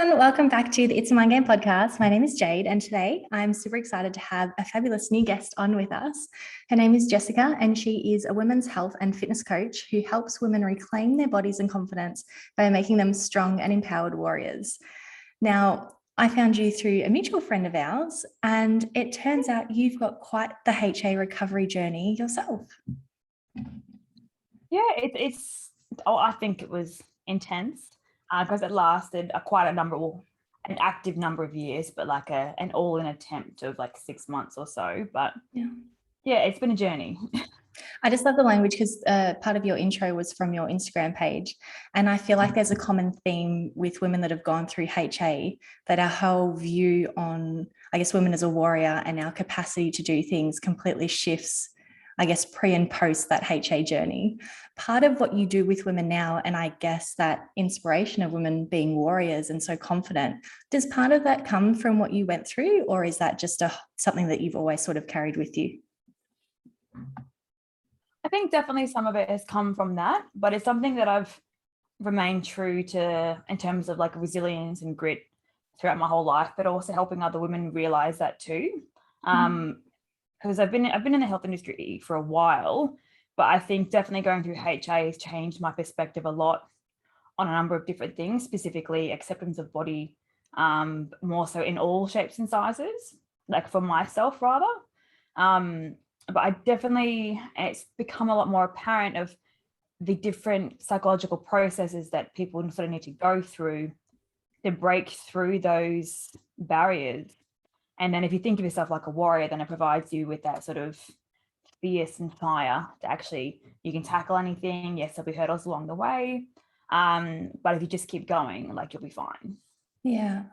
everyone. Welcome back to the It's a Mind Game podcast. My name is Jade, and today I'm super excited to have a fabulous new guest on with us. Her name is Jessica, and she is a women's health and fitness coach who helps women reclaim their bodies and confidence by making them strong and empowered warriors. Now, I found you through a mutual friend of ours, and it turns out you've got quite the HA recovery journey yourself. Yeah, I think it was intense. Because it lasted an active number of years, but like an all-in attempt of like 6 months or so. But yeah, it's been a journey. I just love the language because part of your intro was from your Instagram page. And I feel like there's a common theme with women that have gone through HA, that our whole view on, I guess, women as a warrior and our capacity to do things completely shifts, I guess, pre and post that HA journey. Part of what you do with women now, and I guess that inspiration of women being warriors and so confident, does part of that come from what you went through, or is that just something that you've always sort of carried with you? I think definitely some of it has come from that, but it's something that I've remained true to in terms of like resilience and grit throughout my whole life, but also helping other women realize that too. Because I've been in the health industry for a while, but I think definitely going through HA has changed my perspective a lot on a number of different things, specifically acceptance of body, more so in all shapes and sizes, like for myself rather. But I definitely, it's become a lot more apparent of the different psychological processes that people sort of need to go through to break through those barriers. And then if you think of yourself like a warrior, then it provides you with that sort of fierce and fire to actually, you can tackle anything. Yes, there'll be hurdles along the way. But if you just keep going, like, you'll be fine. Yeah,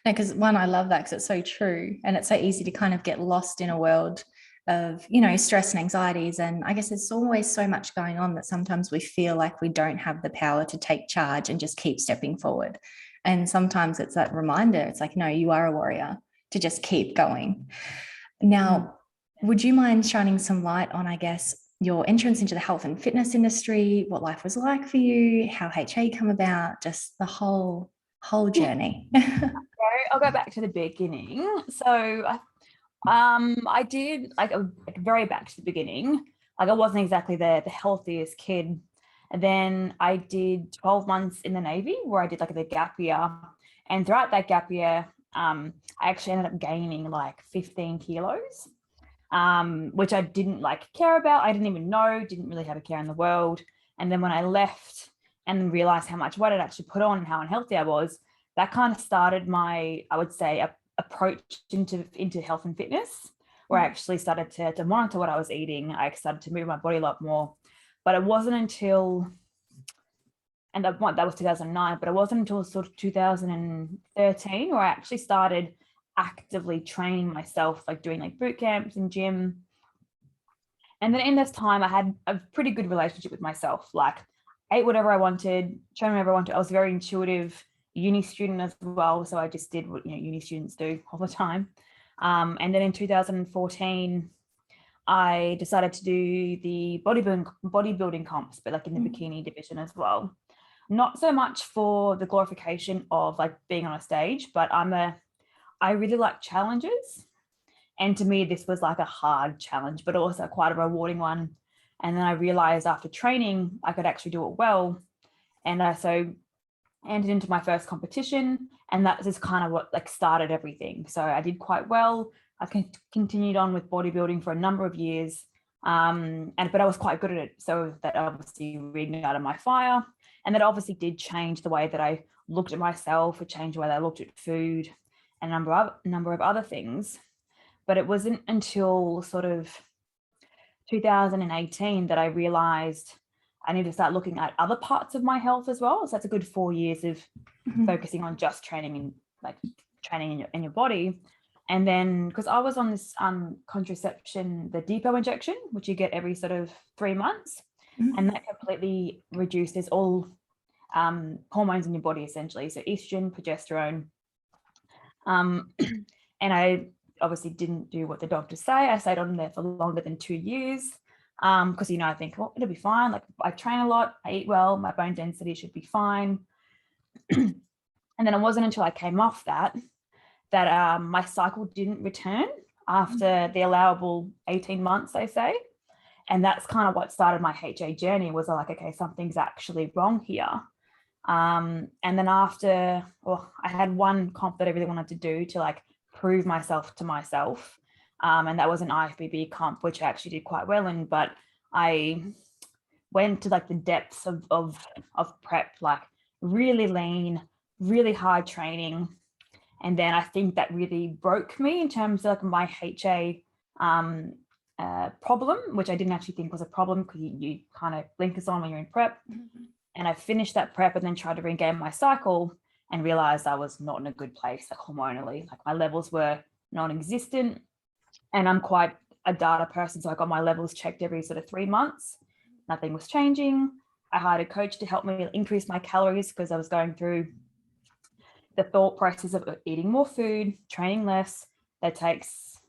because I love that because it's so true. And it's so easy to kind of get lost in a world of, stress and anxieties. And I guess there's always so much going on that sometimes we feel like we don't have the power to take charge and just keep stepping forward. And sometimes it's that reminder. It's like, no, you are a warrior, to just keep going. Now, would you mind shining some light on, I guess, your entrance into the health and fitness industry, what life was like for you, how HA come about, just the whole journey? I'll go back to the beginning. So I did like very back to the beginning. Like I wasn't exactly the healthiest kid. And then I did 12 months in the Navy where I did like the gap year. And throughout that gap year, I actually ended up gaining like 15 kilos, which I didn't like care about. I didn't even know, didn't really have a care in the world. And then when I left and realized how much weight I'd actually put on and how unhealthy I was, that kind of started my, I would say, approach into health and fitness, where I actually started to monitor what I was eating. I started to move my body a lot more. But it wasn't until, and that was 2009, but it wasn't until sort of 2013 where I actually started actively training myself, like doing like boot camps and gym. And then in this time, I had a pretty good relationship with myself. Like, ate whatever I wanted, trained whatever I wanted. I was a very intuitive uni student as well, so I just did what uni students do all the time. And then in 2014, I decided to do the bodybuilding comps, but like in the bikini division as well. Not so much for the glorification of like being on a stage, but I really like challenges. And to me, this was like a hard challenge, but also quite a rewarding one. And then I realized after training, I could actually do it well. And I so entered into my first competition, and that was kind of what like started everything. So I did quite well. I continued on with bodybuilding for a number of years, but I was quite good at it. So that obviously reignited my fire, and that obviously did change the way that I looked at myself. It changed the way that I looked at food and a number of other things. But it wasn't until sort of 2018 that I realized I need to start looking at other parts of my health as well. So that's a good 4 years of focusing on just training in your body. And then because I was on this contraception, the depot injection, which you get every sort of 3 months, and that completely reduces all hormones in your body essentially. So estrogen, progesterone. And I obviously didn't do what the doctors say. I stayed on there for longer than 2 years. Because I think, well, it'll be fine. Like I train a lot, I eat well, my bone density should be fine. And then it wasn't until I came off that my cycle didn't return after the allowable 18 months, they say. And that's kind of what started my HA journey, was like, okay, something's actually wrong here. And then after, well, I had one comp that I really wanted to do to like prove myself to myself. And that was an IFBB comp, which I actually did quite well in, but I went to like the depths of prep, like really lean, really hard training. And then I think that really broke me in terms of like my HA problem, which I didn't actually think was a problem, because you kind of blinkers on when you're in prep. And I finished that prep and then tried to regain my cycle and realized I was not in a good place, like hormonally. Like my levels were non-existent, and I'm quite a data person, so I got my levels checked every sort of 3 months. Nothing was changing. I hired a coach to help me increase my calories, because I was going through the thought process of eating more food, training less. That takes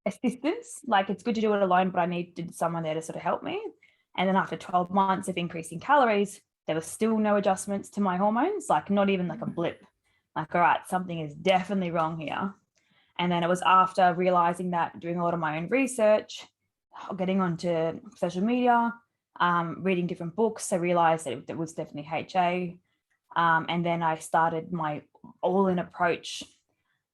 assistance. Like, it's good to do it alone, but I needed someone there to sort of help me. And then after 12 months of increasing calories, there was still no adjustments to my hormones, like not even like a blip. Like, all right, something is definitely wrong here. And then it was after realizing that, doing a lot of my own research, getting onto social media, reading different books, I realized that it was definitely HA. And then I started my all-in approach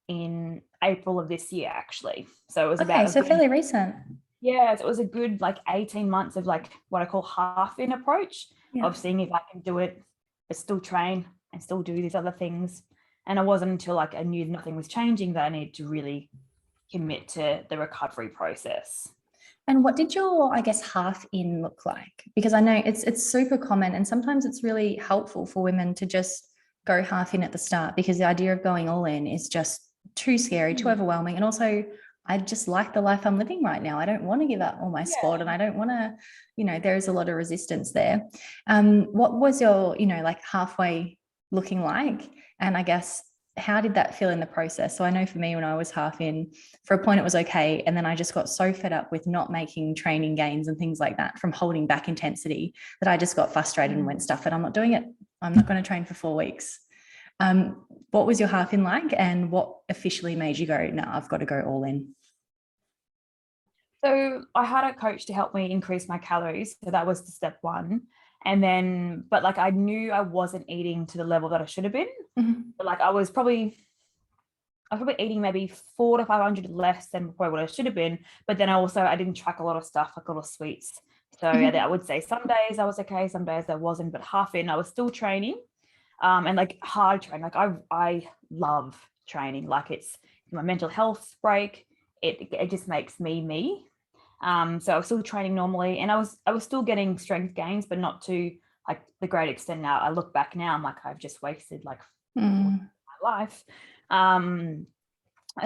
in April of this year, actually. So it was fairly recent. Yeah, so it was a good like 18 months of like what I call half-in approach, of seeing if I can do it, but still train and still do these other things. And it wasn't until like I knew nothing was changing that I needed to really commit to the recovery process. And what did your, I guess, half in look like? Because I know it's super common, and sometimes it's really helpful for women to just go half in at the start, because the idea of going all in is just too scary, too overwhelming. And also, I just like the life I'm living right now. I don't want to give up all my sport, and I don't want to, there is a lot of resistance there. What was your, like halfway looking like? And I guess, how did that feel in the process? So I know for me, when I was half in, for a point it was okay. And then I just got so fed up with not making training gains and things like that from holding back intensity, that I just got frustrated and went, stuff it, I'm not doing it. I'm not going to train for 4 weeks. What was your half in like, and what officially made you go, no, I've got to go all in? So I had a coach to help me increase my calories. So that was the step one. And then, but like, I knew I wasn't eating to the level that I should have been. But like, I was probably eating maybe 400 to 500 less than probably what I should have been. But then I didn't track a lot of stuff, like a lot of sweets. So I would say some days I was okay, some days I wasn't, but half in, I was still training. And like hard training. Like I love training. Like, it's my mental health break. It just makes me. So I was still training normally, and I was still getting strength gains, but not to like the great extent. Now I look back now, I'm like, I've just wasted like my life.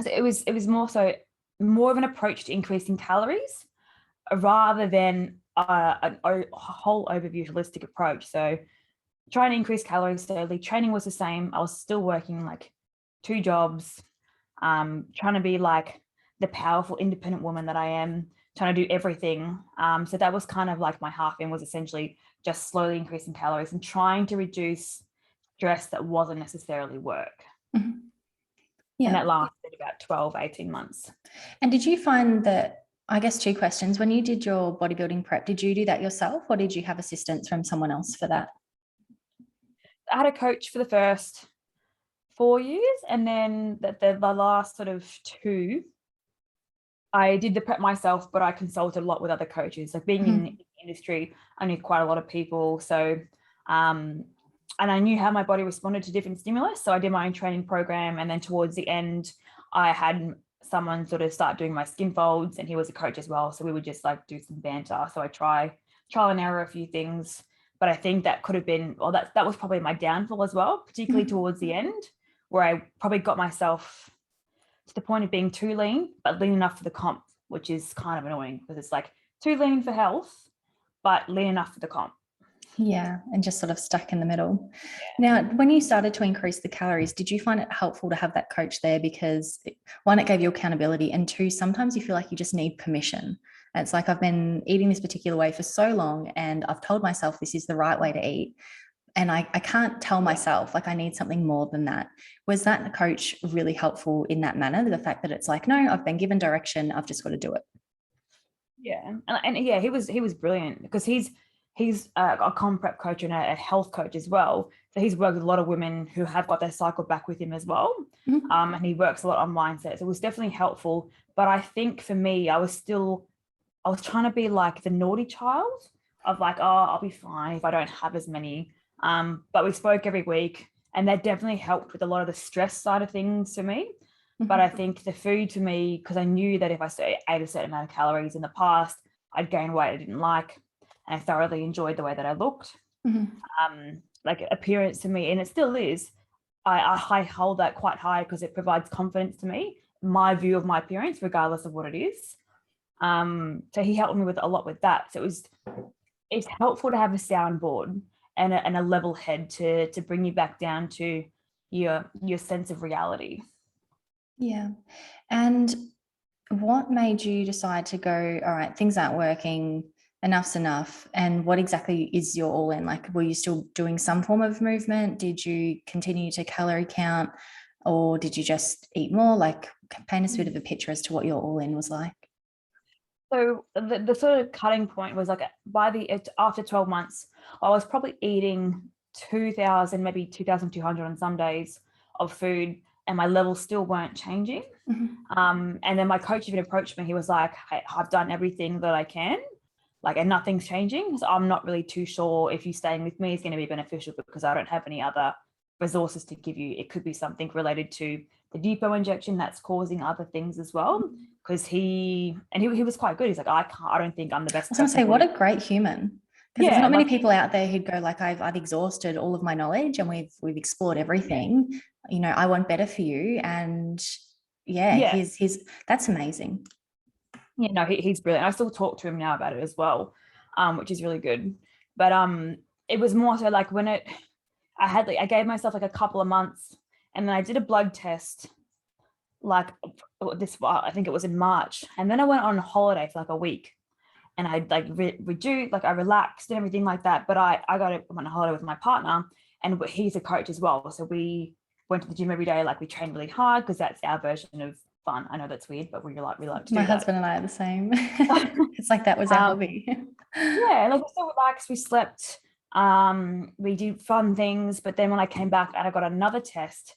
It was more of an approach to increasing calories rather than a whole overview holistic approach. So trying to increase calories slowly. Training was the same. I was still working like 2 jobs, trying to be like the powerful, independent woman that I am, trying to do everything. So that was kind of like my half in, was essentially just slowly increasing calories and trying to reduce stress that wasn't necessarily work. Yeah. And that lasted about 12, 18 months. And did you find that, I guess 2 questions, when you did your bodybuilding prep, did you do that yourself, or did you have assistance from someone else for that? I had a coach for the first 4 years, and then the last sort of 2, I did the prep myself, but I consulted a lot with other coaches. Like, being in the industry, I knew quite a lot of people. So, and I knew how my body responded to different stimulus. So I did my own training program. And then towards the end, I had someone sort of start doing my skin folds, and he was a coach as well. So we would just like do some banter. So I trial and error a few things, but I think that could have been, well, that was probably my downfall as well, particularly towards the end, where I probably got myself to the point of being too lean, but lean enough for the comp, which is kind of annoying, because it's like too lean for health, but lean enough for the comp. Yeah, and just sort of stuck in the middle. Now, when you started to increase the calories, did you find it helpful to have that coach there? Because 1, it gave you accountability, and 2, sometimes you feel like you just need permission. And it's like, I've been eating this particular way for so long, and I've told myself this is the right way to eat. and I can't tell myself like I need something more than that. Was that coach really helpful in that manner? The fact that it's like, no, I've been given direction, I've just got to do it. Yeah, and yeah, he was brilliant because he's a comp prep coach and a health coach as well. So he's worked with a lot of women who have got their cycle back with him as well. Mm-hmm. And he works a lot on mindset. So it was definitely helpful. But I think for me, I was trying to be like the naughty child of like, oh, I'll be fine if I don't have as many. But we spoke every week, and that definitely helped with a lot of the stress side of things for me. But I think the food to me, because I knew that if I ate a certain amount of calories in the past, I'd gain weight I didn't like. And I thoroughly enjoyed the way that I looked. Like appearance to me, and it still is, I hold that quite high because it provides confidence to me, my view of my appearance, regardless of what it is. So he helped me with a lot with that. So it's helpful to have a soundboard and a level head to bring you back down to your sense of reality. Yeah. And what made you decide to go, all right, things aren't working, enough's enough? And what exactly is your all in? Like, were you still doing some form of movement? Did you continue to calorie count, or did you just eat more? Like, paint us a bit of a picture as to what your all in was like. So the sort of cutting point was like after 12 months, I was probably eating 2,000, maybe 2,200 on some days of food, and my levels still weren't changing. And then my coach even approached me. He was like, hey, I've done everything that I can, like, and nothing's changing. So I'm not really too sure if you staying with me is going to be beneficial because I don't have any other resources to give you. It could be something related to the depot injection that's causing other things as well. Because he was quite good. He's like, I don't think I'm the best. I was going to say, what a great human. Because there's not many people out there who'd go like, I've exhausted all of my knowledge and we've explored everything. You know, I want better for you. And he's that's amazing. Yeah, no, he's brilliant. I still talk to him now about it as well, which is really good. But it was more so like when I gave myself like a couple of months, and then I did a blood test like I think it was in March, and then I went on holiday for like a week, and I like reduced, like I relaxed and everything like that. But I went on holiday with my partner, and he's a coach as well, so we went to the gym every day. Like we trained really hard because that's our version of fun. I know that's weird, but we like to do my husband and I are the same. It's like that was our hobby. Yeah, like we're so relaxed. We slept, we did fun things. But then when I came back and I got another test,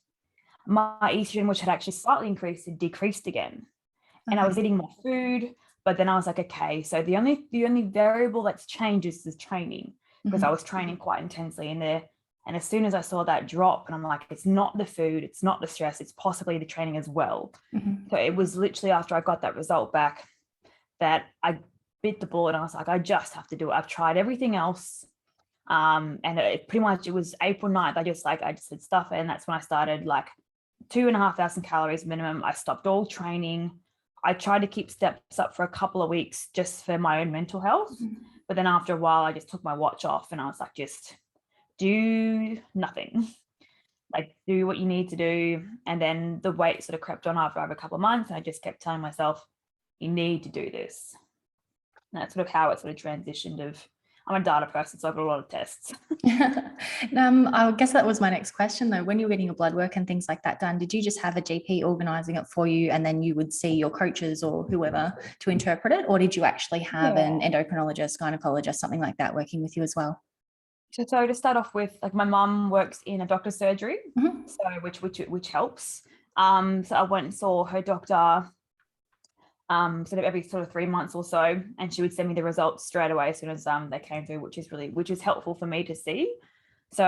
my estrogen, which had actually slightly increased, had decreased again. And I was eating more food. But then I was like, okay, so the only variable that's changed is the training, because I was training quite intensely in there. And as soon as I saw that drop, and I'm like, it's not the food, it's not the stress, it's possibly the training as well. So it was literally after I got that result back that I bit the bullet, and I was like, I just have to do it. I've tried everything else. And it was April 9th. I just said stuff it. And that's when I started like 2,500 calories minimum. I stopped all training. I tried to keep steps up for a couple of weeks just for my own mental health. But then after a while, I just took my watch off and I was like, just do nothing. Like do what you need to do. And then the weight sort of crept on after a couple of months. And I just kept telling myself, you need to do this. And that's sort of how it sort of transitioned of, I'm a data person, so I've got a lot of tests. I guess that was my next question though. When you were getting your blood work and things like that done, did you just have a GP organizing it for you and then you would see your coaches or whoever to interpret it? Or did you actually have an endocrinologist, gynecologist, something like that working with you as well? So to start off with, like my mum works in a doctor's surgery, so which helps. So I went and saw her doctor sort of every sort of 3 months or so, and she would send me the results straight away as soon as they came through, which is helpful for me to see. So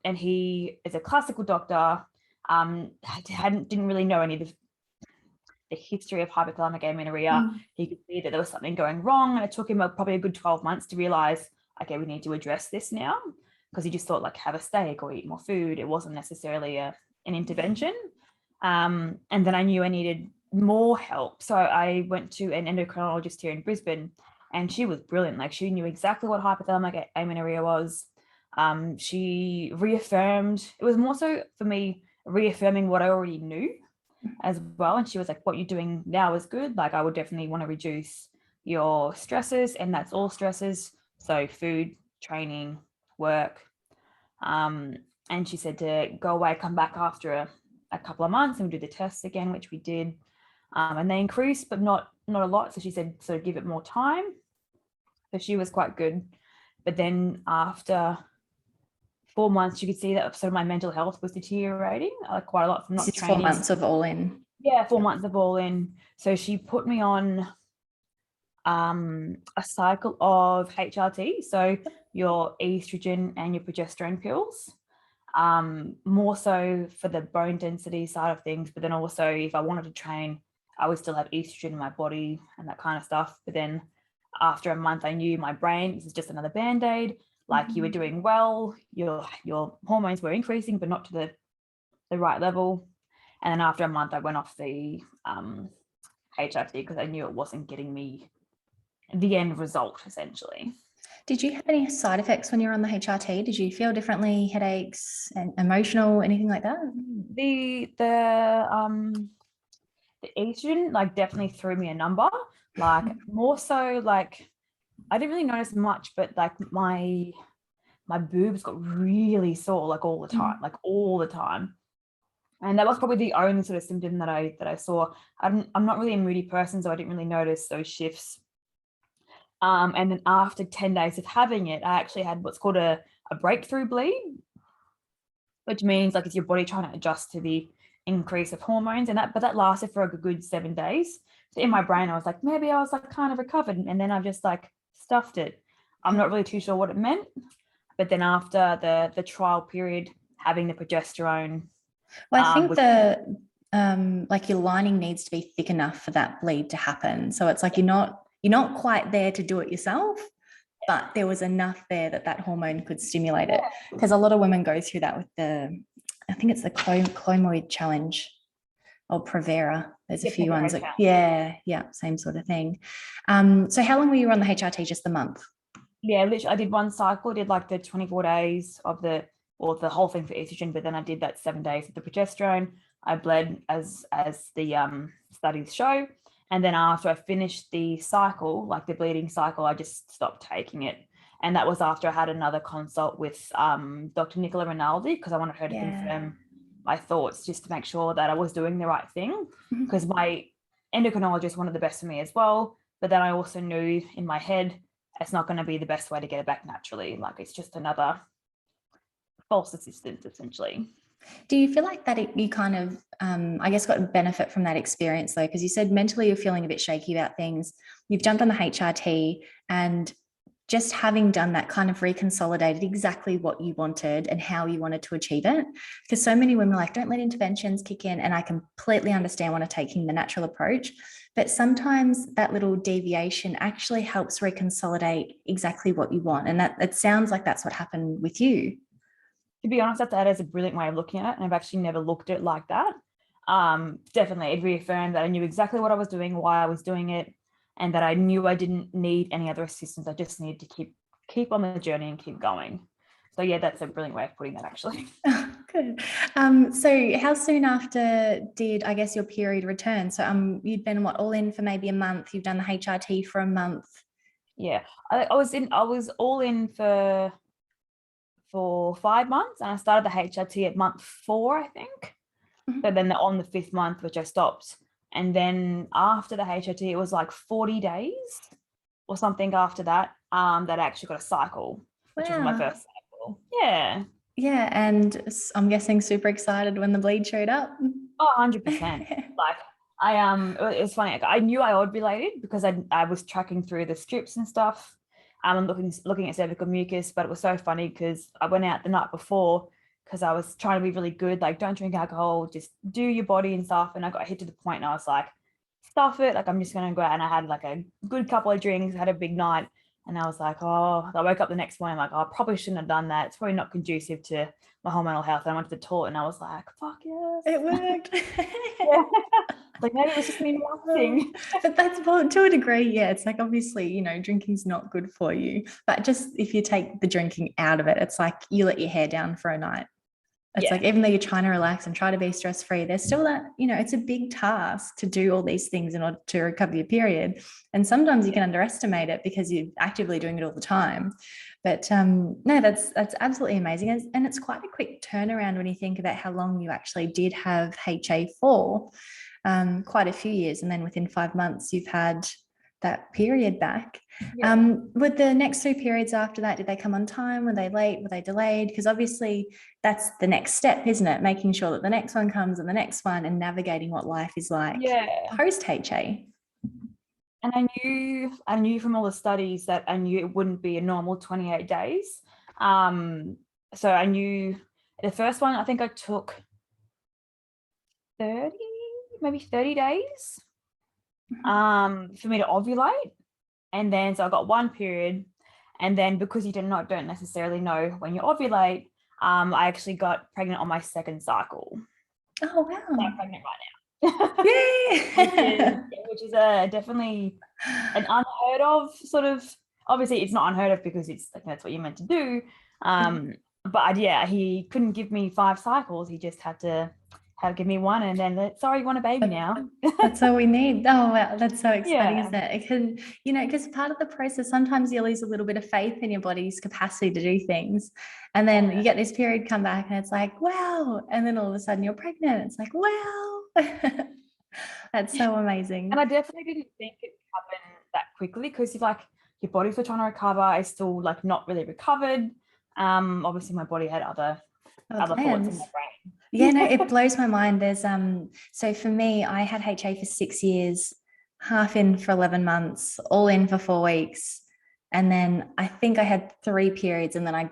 and he is a classical doctor. Didn't really know any of the history of hypothalamic amenorrhea. He could see that there was something going wrong, and it took him probably a good 12 months to realize, okay, we need to address this now, because he just thought like have a steak or eat more food. It wasn't necessarily an intervention. And then I knew I needed more help. So I went to an endocrinologist here in Brisbane, and she was brilliant. Like she knew exactly what hypothalamic amenorrhea was. She reaffirmed, it was more so for me reaffirming what I already knew as well. And she was like, what you're doing now is good. Like I would definitely want to reduce your stresses, and that's all stresses. So food, training, work. And she said to go away, come back after a couple of months and do the tests again, which we did. And they increased, but not a lot. So she said, so give it more time. So she was quite good. But then after 4 months, you could see that sort of my mental health was deteriorating quite a lot from not training. 4 months of all in. Yeah, 4 months of all in. So she put me on a cycle of HRT, so your estrogen and your progesterone pills, more so for the bone density side of things, but then also if I wanted to train, I would still have estrogen in my body and that kind of stuff. But then after a month, I knew my brain, this is just another band-aid, like you were doing well, your hormones were increasing, but not to the right level. And then after a month, I went off the HRT because I knew it wasn't getting me the end result, essentially. Did you have any side effects when you were on the HRT? Did you feel differently, headaches and emotional, anything like that? The estrogen like definitely threw me a number, like more so like I didn't really notice much, but like my boobs got really sore like all the time. And that was probably the only sort of symptom that I saw. I'm not really a moody person, so I didn't really notice those shifts. And then after 10 days of having it, I actually had what's called a breakthrough bleed, which means like it's your body trying to adjust to the increase of hormones, and that lasted for a good 7 days. So in my brain, I was like, maybe I was like kind of recovered, and then I've just like stuffed it. I'm not really too sure what it meant. But then after the trial period, having the progesterone. Well, I think like your lining needs to be thick enough for that bleed to happen. So it's like you're not quite there to do it yourself, but there was enough there that hormone could stimulate it. Because a lot of women go through that with I think it's the Clomoid challenge or Provera. There's a few ones. Yeah, same sort of thing. So how long were you on the HRT? Just a month? Yeah, literally, I did one cycle. I did like the 24 days of the whole thing for estrogen, but then I did that 7 days of the progesterone. I bled as the studies show. And then after I finished the cycle, like the bleeding cycle, I just stopped taking it. And that was after I had another consult with Dr. Nicola Rinaldi, because I wanted her to confirm my thoughts, just to make sure that I was doing the right thing, because my endocrinologist wanted the best for me as well. But then I also knew in my head, it's not going to be the best way to get it back naturally. Like it's just another false assistance, essentially. Do you feel like that you kind of, I guess, got benefit from that experience though? Because you said mentally you're feeling a bit shaky about things. You've jumped on the HRT, and just having done that kind of reconsolidated exactly what you wanted and how you wanted to achieve it. Because so many women are like, don't let interventions kick in. And I completely understand when taking the natural approach. But sometimes that little deviation actually helps reconsolidate exactly what you want. And that it sounds like that's what happened with you. To be honest, that is a brilliant way of looking at it. And I've actually never looked at it like that. Definitely, it reaffirmed that I knew exactly what I was doing, why I was doing it, and that I knew I didn't need any other assistance. I just needed to keep on the journey and keep going. So yeah, that's a brilliant way of putting that, actually. Good. So how soon after did, I guess, your period return? So you'd been all in for maybe a month. You've done the HRT for a month. Yeah, I was all in for 5 months, and I started the HRT at month 4, I think. But then on the 5th month, which I stopped, and then after the HRT, it was like 40 days or something after that, that I actually got a cycle, which was my first cycle. Yeah. Yeah, and I'm guessing super excited when the bleed showed up. Oh, 100%. Like it was funny. I knew I ovulated because I was tracking through the strips and stuff. And looking at cervical mucus, but it was so funny because I went out the night before because I was trying to be really good, like don't drink alcohol, just do your body and stuff. And I got hit to the point and I was like, stuff it, like I'm just gonna go out. And I had like a good couple of drinks, had a big night, and I was like, I woke up the next morning like, I probably shouldn't have done that. It's probably not conducive to my hormonal health. And I went to the toilet and I was like, fuck yes, it worked. Yeah. Like maybe it was just me relaxing. But that's, well, to a degree, yeah. It's like obviously, drinking's not good for you. But just if you take the drinking out of it, it's like you let your hair down for a night. It's like, even though you're trying to relax and try to be stress-free, there's still that, it's a big task to do all these things in order to recover your period. And sometimes you can underestimate it because you're actively doing it all the time. But no, that's absolutely amazing. And it's quite a quick turnaround when you think about how long you actually did have HA for, quite a few years. And then within 5 months, you've had that period back. With the next 2 periods after that, did they come on time? Were they late? Were they delayed? Because obviously that's the next step, isn't it? Making sure that the next one comes and the next one, and navigating what life is like post HA. And I knew from all the studies that I knew it wouldn't be a normal 28 days. So I knew the first one, I think I took 30 days for me to ovulate. And then, so I got 1 period. And then because you don't necessarily know when you ovulate, I actually got pregnant on my 2nd cycle. Oh, wow. So I'm pregnant right now. Yay! which is definitely an unheard of sort of, obviously it's not unheard of because it's like, that's what you're meant to do. But he couldn't give me 5 cycles. He just had to give me 1, and then sorry, you want a baby now. That's all we need. Oh wow, that's so exciting, isn't it? It can, because part of the process, sometimes you lose a little bit of faith in your body's capacity to do things, and then you get this period come back and it's like, wow, and then all of a sudden you're pregnant. It's like, wow. That's so amazing. And I definitely didn't think it would happen that quickly, because if like your body's still trying to recover, I still like not really recovered. Obviously my body had other thoughts in my brain. Yeah, no, it blows my mind. There's so for me, I had HA for 6 years, half in for 11 months, all in for 4 weeks. And then I think I had 3 periods, and then I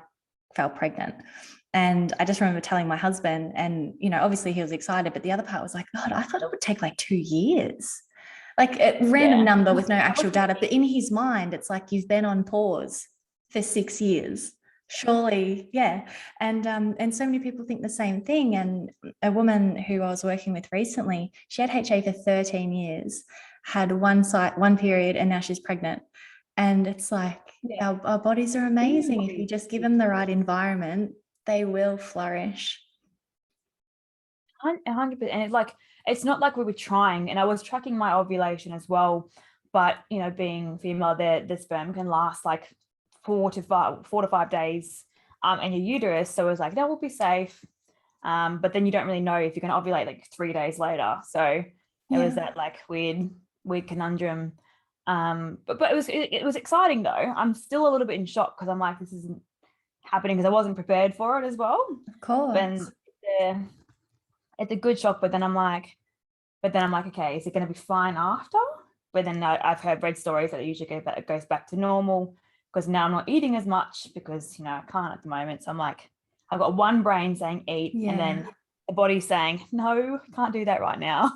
fell pregnant. And I just remember telling my husband, and obviously he was excited, but the other part was like, God, I thought it would take like 2 years. Like a random number with no actual data. But in his mind, it's like, you've been on pause for 6 years. Surely, yeah. And so many people think the same thing. And a woman who I was working with recently, she had HA for 13 years, had one period, and now she's pregnant. And it's like, our bodies are amazing. If you just give them the right environment, they will flourish. 100%. And it's not like we were trying, and I was tracking my ovulation as well, but being female, the sperm can last like 4 to 5 days in your uterus. So it was like, that will be safe. But then you don't really know if you're going to ovulate like 3 days later. So it was that like weird conundrum. But it was exciting though. I'm still a little bit in shock, because I'm like, this isn't happening, because I wasn't prepared for it as well. Of course. And it's a good shock, but then I'm like, okay, is it going to be fine after? But then I've read stories that usually it goes back to normal, because now I'm not eating as much because I can't at the moment. So I'm like, I've got one brain saying eat, and then the body's saying no, can't do that right now.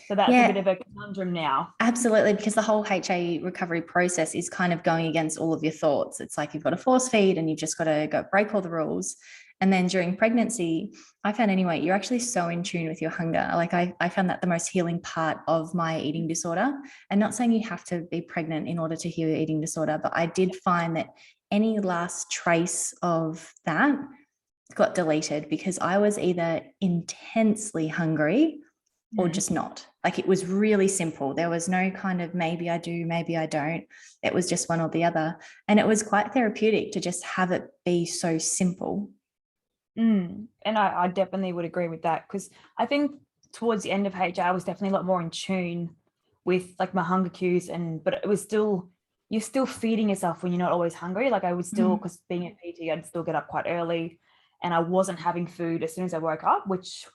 So that's a bit of a conundrum now. Absolutely, because the whole HA recovery process is kind of going against all of your thoughts. It's like you've got to force feed, and you've just got to go break all the rules. And then during pregnancy, I found anyway, you're actually so in tune with your hunger. Like I found that the most healing part of my eating disorder. And not saying you have to be pregnant in order to heal your eating disorder, but I did find that any last trace of that got deleted, because I was either intensely hungry or just not. Like it was really simple. There was no kind of maybe I do, maybe I don't. It was just one or the other. And it was quite therapeutic to just have it be so simple. And I definitely would agree with that, because I think towards the end of HA, I was definitely a lot more in tune with like my hunger cues, but it was still, you're still feeding yourself when you're not always hungry. Like I would still, because being a PT, I'd still get up quite early, and I wasn't having food as soon as I woke up, which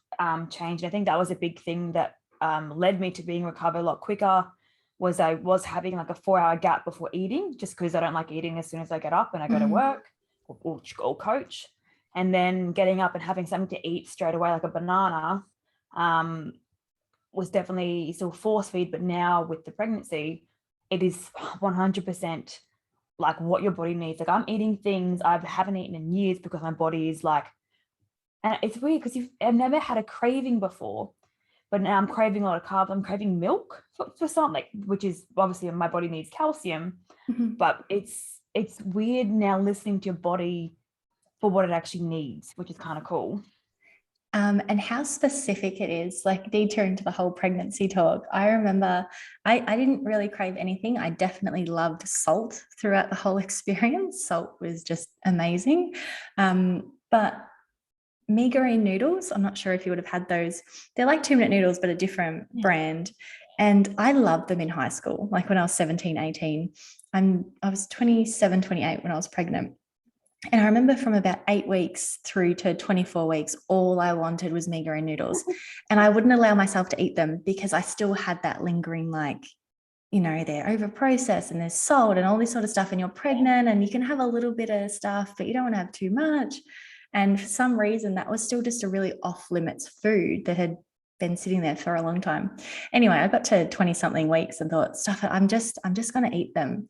changed. I think that was a big thing that led me to being recovered a lot quicker, was I was having like a 4-hour gap before eating, just because I don't like eating as soon as I get up and I go to work or coach. And then getting up and having something to eat straight away, like a banana, was definitely still force feed. But now with the pregnancy, it is 100% like what your body needs. Like I'm eating things I haven't eaten in years, because my body is like, and it's weird because I've never had a craving before, but now I'm craving a lot of carbs. I'm craving milk for something, which is obviously my body needs calcium, but it's weird now listening to your body for what it actually needs, which is kind of cool. and how specific it is, like detour into the whole pregnancy talk. I remember I didn't really crave anything. I definitely loved salt throughout the whole experience. Salt was just amazing. But meagerine noodles, I'm not sure if you would have had those. They're like 2-minute noodles, but a different brand. And I loved them in high school, like when I was 17, 18. I was 27, 28 when I was pregnant. And I remember from about 8 weeks through to 24 weeks, all I wanted was meagerine noodles. And I wouldn't allow myself to eat them because I still had that lingering, like, you know, they're over processed and there's salt and all this sort of stuff. And you're pregnant and you can have a little bit of stuff, but you don't want to have too much. And for some reason, that was still just a really off limits food that had been sitting there for a long time. Anyway, I got to 20 something weeks and thought, stuff it, I'm just going to eat them.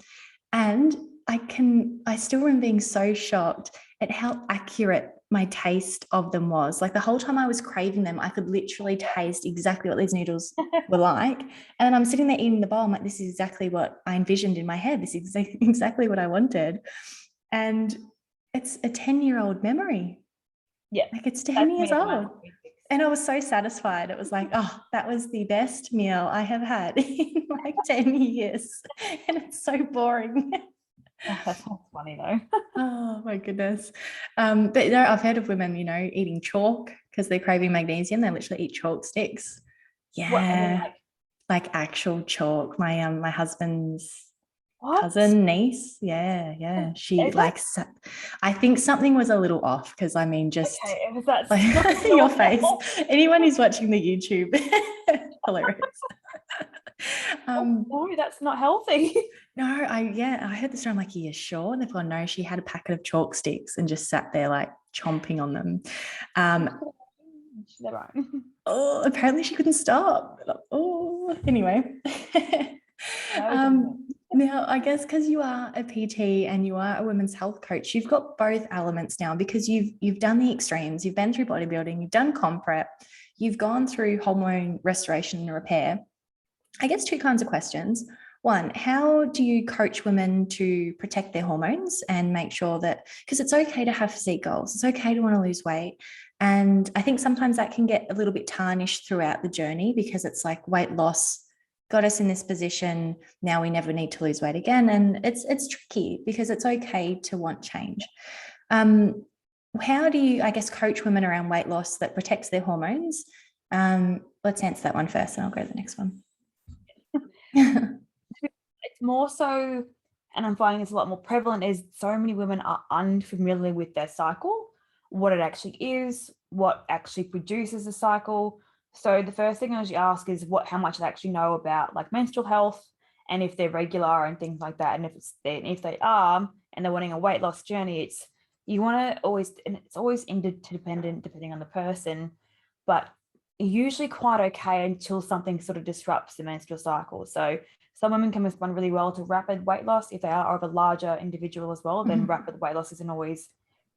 And I still remember being so shocked at how accurate my taste of them was. Like the whole time I was craving them, I could literally taste exactly what these noodles were like. And then I'm sitting there eating the bowl. I'm like, this is exactly what I envisioned in my head. This is exactly what I wanted. And it's a 10-year-old memory. Yeah. Like it's 10 years old. And I was so satisfied. It was like, oh, that was the best meal I have had in like 10 years. And it's so boring. Oh, that sounds funny though. Oh my goodness. But you know, I've heard of women, you know, eating chalk because they're craving magnesium. They literally eat chalk sticks. Yeah. What, I mean, like actual chalk. My husband's what? cousin niece. Yeah. She Is likes, I think something was a little off because I mean, just okay, if that's like, your face. Anyone who's watching the YouTube, hilarious. No, that's not healthy. No, I heard the story. I'm like, are you sure? And they've gone, no, she had a packet of chalk sticks and just sat there like chomping on them. Oh, apparently she couldn't stop. Oh, anyway. Now, I guess because you are a PT and you are a women's health coach, you've got both elements now because you've done the extremes, you've been through bodybuilding, you've done comp prep, you've gone through hormone restoration and repair. I guess 2 kinds of questions. One, how do you coach women to protect their hormones and make sure that, because it's okay to have physique goals, it's okay to want to lose weight. And I think sometimes that can get a little bit tarnished throughout the journey because it's like weight loss got us in this position. Now we never need to lose weight again. And it's tricky because it's okay to want change. How do you, I guess, coach women around weight loss that protects their hormones? Let's answer that one first and I'll go to the next one. It's more so, and I'm finding it's a lot more prevalent, is so many women are unfamiliar with their cycle, what it actually is, what actually produces a cycle. So the first thing I usually ask is how much they actually know about like menstrual health and if they're regular and things like that. And if they are and they're wanting a weight loss journey, you want to always, and it's always interdependent depending on the person, but usually quite okay until something sort of disrupts the menstrual cycle. So some women can respond really well to rapid weight loss. If they are of a larger individual as well, then rapid weight loss isn't always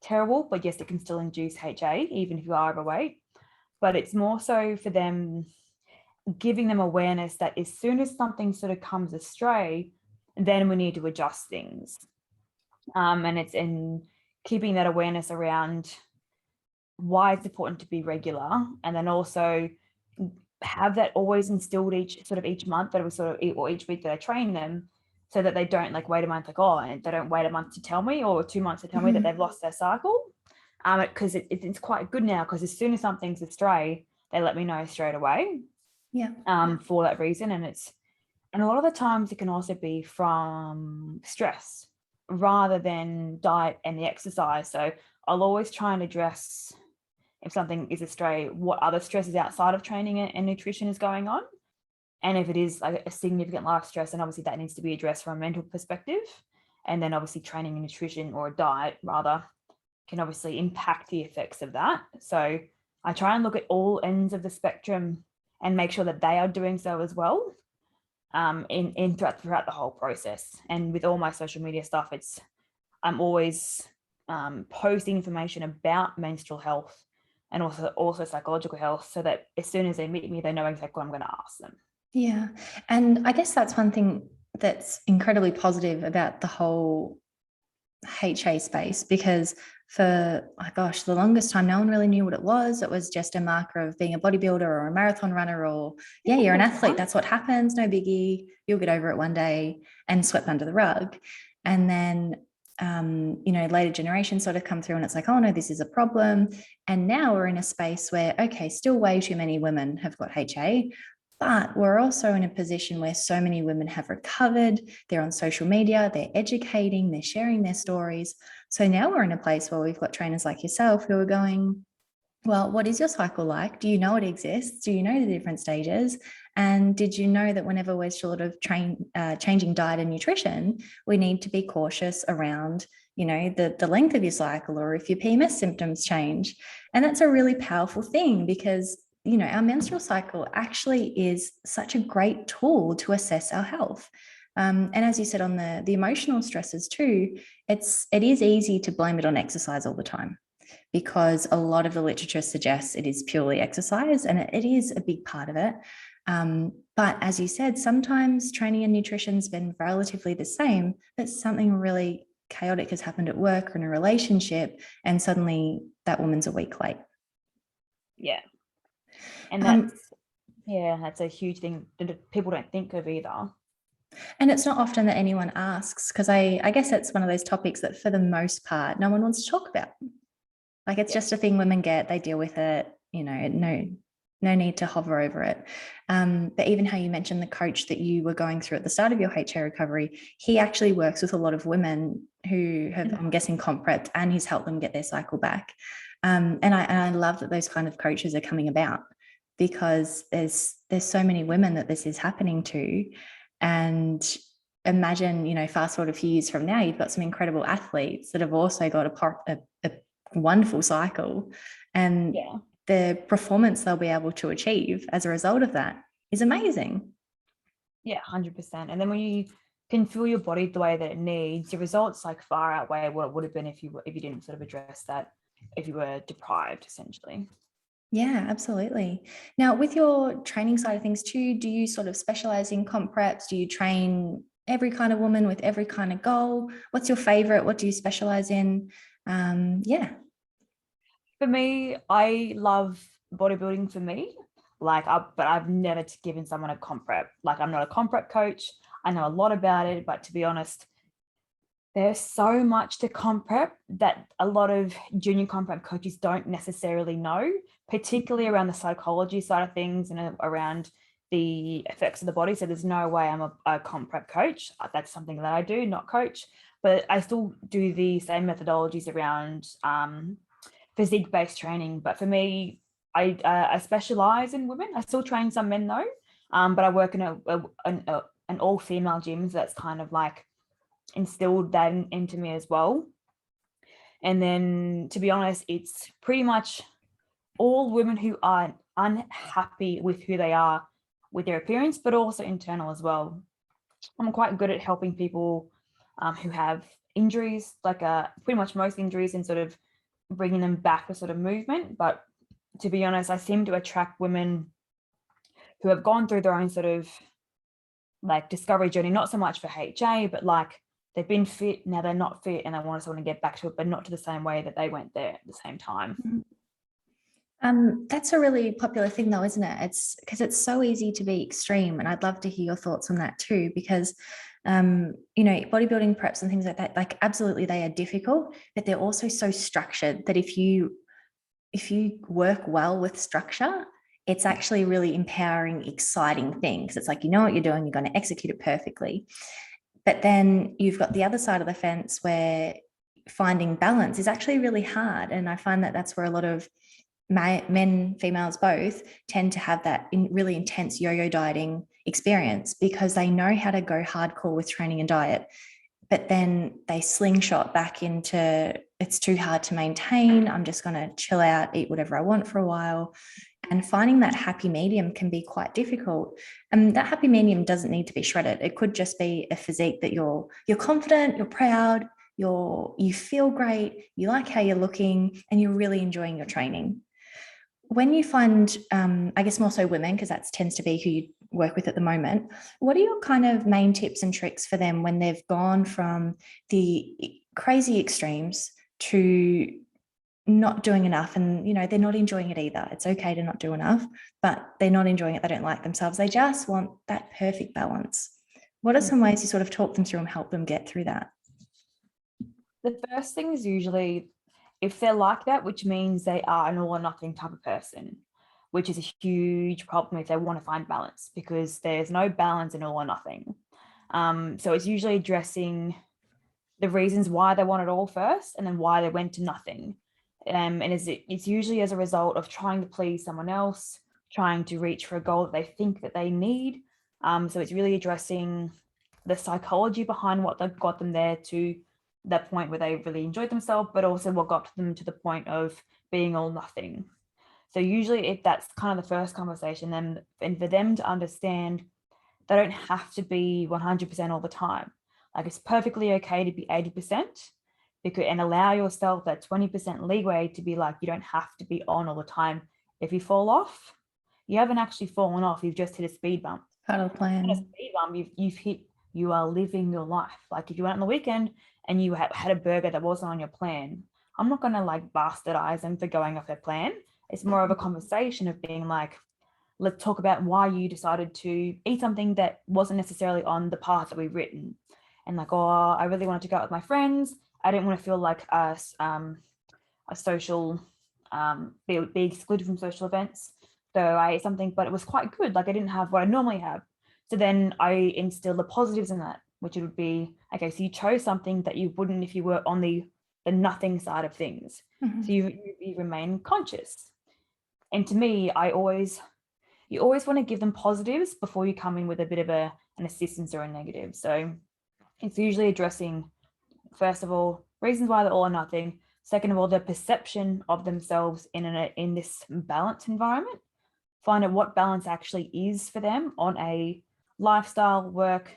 terrible, but yes, it can still induce HA even if you are overweight. But it's more so for them, giving them awareness that as soon as something sort of comes astray, then we need to adjust things. And it's in keeping that awareness around why it's important to be regular, and then also have that always instilled each month that we or each week that I train them, so that they don't like wait a month, like, oh, and they don't wait a month to tell me or 2 months to tell me that they've lost their cycle. Because it's quite good now, because as soon as something's astray, they let me know straight away. Yeah. For that reason. And a lot of the times it can also be from stress rather than diet and the exercise. So I'll always try and address, if something is astray, what other stresses outside of training and nutrition is going on. And if it is like a significant life stress, then obviously that needs to be addressed from a mental perspective. And then obviously training and nutrition, or a diet rather, can obviously impact the effects of that. So I try and look at all ends of the spectrum and make sure that they are doing so as well, throughout the whole process. And with all my social media stuff, I'm always posting information about menstrual health and also psychological health, so that as soon as they meet me, they know exactly what I'm going to ask them. Yeah. And I guess that's one thing that's incredibly positive about the whole HA space, because for, oh gosh, the longest time, no one really knew what it was. It was just a marker of being a bodybuilder or a marathon runner, or, yeah, you're an athlete. That's what happens. No biggie. You'll get over it one day, and swept under the rug. And then, later generations sort of come through and it's like, oh no, this is a problem. And now we're in a space where, okay, still way too many women have got HA, but we're also in a position where so many women have recovered. They're on social media, they're educating, they're sharing their stories. So now we're in a place where we've got trainers like yourself who are going, well, what is your cycle like? Do you know it exists? Do you know the different stages? And did you know that whenever we're sort of changing diet and nutrition, we need to be cautious around, the length of your cycle, or if your PMS symptoms change. And that's a really powerful thing, because our menstrual cycle actually is such a great tool to assess our health. And as you said, on the emotional stresses too, it is easy to blame it on exercise all the time, because a lot of the literature suggests it is purely exercise, and it is a big part of it. But as you said, sometimes training and nutrition's been relatively the same, but something really chaotic has happened at work or in a relationship, and suddenly that woman's a week late. Yeah. And that's a huge thing that people don't think of either. And it's not often that anyone asks, because I guess it's one of those topics that for the most part, no one wants to talk about. Like, it's just a thing women get, they deal with it, no need to hover over it. But even how you mentioned the coach that you were going through at the start of your HA recovery, he actually works with a lot of women who have, I'm guessing, comp prepped, and he's helped them get their cycle back. And I love that those kind of coaches are coming about, because there's so many women that this is happening to. And imagine, fast forward a few years from now, you've got some incredible athletes that have also got a wonderful cycle, and the performance they'll be able to achieve as a result of that is amazing. Yeah, 100%. And then when you can feel your body the way that it needs, your results like far outweigh what it would have been if you didn't sort of address that, if you were deprived, essentially. Yeah, absolutely. Now, with your training side of things too, do you sort of specialize in comp preps? Do you train every kind of woman with every kind of goal? What's your favorite? What do you specialize in? Yeah. For me, I love bodybuilding for me. But I've never given someone a comp prep. Like, I'm not a comp prep coach. I know a lot about it, but to be honest, there's so much to comp prep that a lot of junior comp prep coaches don't necessarily know, particularly around the psychology side of things and around the effects of the body. So there's no way I'm a comp prep coach. That's something that I do, not coach, but I still do the same methodologies around physique-based training. But for me, I specialize in women. I still train some men though, but I work in an all-female gym. So that's kind of like instilled that into me as well. And then, to be honest, it's pretty much all women who are unhappy with who they are with their appearance, but also internal as well. I'm quite good at helping people who have injuries, like pretty much most injuries, and sort of bringing them back to sort of movement. But to be honest, I seem to attract women who have gone through their own sort of like discovery journey, not so much for HA, but like they've been fit, now they're not fit, and they want to get back to it, but not to the same way that they went there at the same time. That's a really popular thing though, isn't it? It's because it's so easy to be extreme, and I'd love to hear your thoughts on that too, because bodybuilding preps and things like that, like, absolutely they are difficult, but they're also so structured that if you work well with structure, it's actually really empowering, exciting things. It's like, you know what you're doing, you're going to execute it perfectly. But then you've got the other side of the fence where finding balance is actually really hard. And I find that that's where a lot of men, females both, tend to have that really intense yo-yo dieting experience, because they know how to go hardcore with training and diet, but then they slingshot back into, it's too hard to maintain, I'm just going to chill out, eat whatever I want for a while. And finding that happy medium can be quite difficult. And that happy medium doesn't need to be shredded. It could just be a physique that you're confident, you're proud, you feel great, you like how you're looking, and you're really enjoying your training. When you find, I guess more so women, because that tends to be who you work with at the moment, what are your kind of main tips and tricks for them when they've gone from the crazy extremes to not doing enough, and they're not enjoying it either. It's okay to not do enough, but they're not enjoying it. They don't like themselves. They just want that perfect balance. What are some ways you sort of talk them through and help them get through that? The first thing is usually if they're like that, which means they are an all or nothing type of person, which is a huge problem if they want to find balance, because there's no balance in all or nothing. So it's usually addressing the reasons why they want it all first, and then why they went to nothing. And it's usually as a result of trying to please someone else, trying to reach for a goal that they think that they need. So it's really addressing the psychology behind what got them there to that point where they really enjoyed themselves, but also what got them to the point of being all nothing. So usually if that's kind of the first conversation, then, and for them to understand they don't have to be 100% all the time. Like, it's perfectly okay to be 80%, because, and allow yourself that 20% leeway to be like, you don't have to be on all the time. If you fall off, you haven't actually fallen off. You've just hit a speed bump. Part of the plan. And a speed bump, you've hit, you are living your life. Like, if you went on the weekend and you had a burger that wasn't on your plan, I'm not going to like bastardize them for going off their plan. It's more of a conversation of being like, let's talk about why you decided to eat something that wasn't necessarily on the path that we've written. And like, oh, I really wanted to go out with my friends. I didn't want to feel like a social, be excluded from social events. So I ate something, but it was quite good. Like, I didn't have what I normally have. So then I instilled the positives in that, which it would be, okay, so you chose something that you wouldn't if you were on the nothing side of things. Mm-hmm. So you remain conscious. And to me, you always want to give them positives before you come in with a bit of an assistance or a negative. So it's usually addressing, first of all, reasons why they're all or nothing. Second of all, the perception of themselves in this balanced environment. Find out what balance actually is for them on a lifestyle, work,